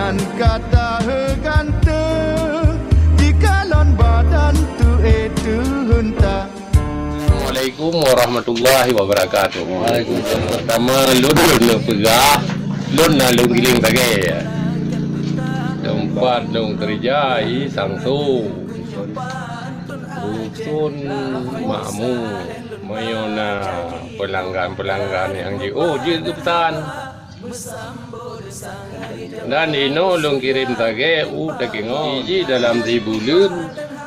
nan kata gante jikalon badan tu itu hunta. Assalamualaikum warahmatullahi wabarakatuh. Waalaikumsalam. Pertama lun pegah, lun giling tage. Tempat lun kerja Sangsu. Dusun makmur. Mayona pelanggan yang je pesan. Dan ino lung kirim tage takingo iji dalam 3 bulan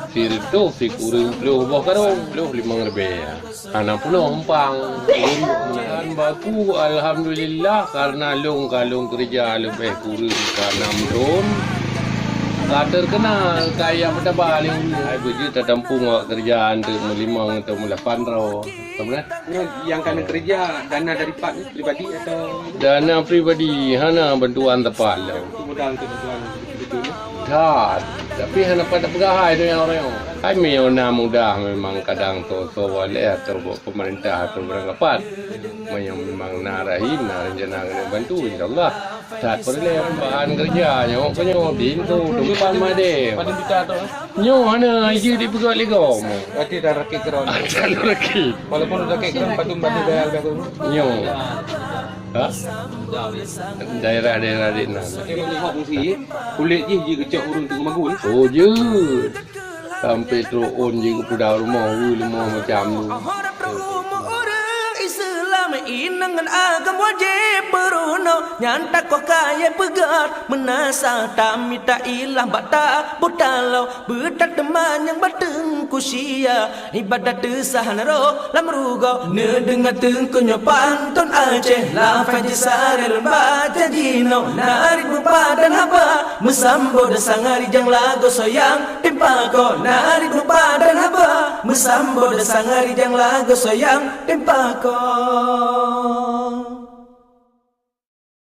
sirto si kurang puluh karong puluh 5 lebih. Anak puluh empang dan baku alhamdulillah karena kalung kerja lebih kurang karena belum terkenal kaya pada balik begitu terdampung kerjaan tu melimang atau melapan raw. Kemudian yang kena kerja dana dari pribadi atau dana pribadi hana bantuan tepat lah. Modal tu bantuan betul. Tak, tapi hana pada pegawai tu yang orang. Kami yang mudah memang kadang tu wale atau pemerintah atau beranggapan memang narahim rencana kena bantu insyaallah. Saat perle bahan kerja nyo penyo pintu depan made. Pada bicara tu. Nyo hana iji di pegawai legom. Berarti dah rakit keron. Ada rakit. Walaupun rakit keron patung batu bayar aku. Nyo. Ha? Daerah-daerah di mana? Dia melihat fungsi kulit je kecok urun tu magul. Oh je. Sampai turun je ke pada rumah macam tu. Inangan agam wajib beruno nyantak kau kaya pegat menasa tami tak ilah bata butalau bedak teman yang bateng kusia ibadat desahan roh lam rugo ne dengar tengkunya pantun Aceh la faji sare lembah janjino narik lupa dan haba mesambo dasangari jang lago soyang timpa ko narik lupa dan haba mesambo dasangari jang lago soyang timpa ko.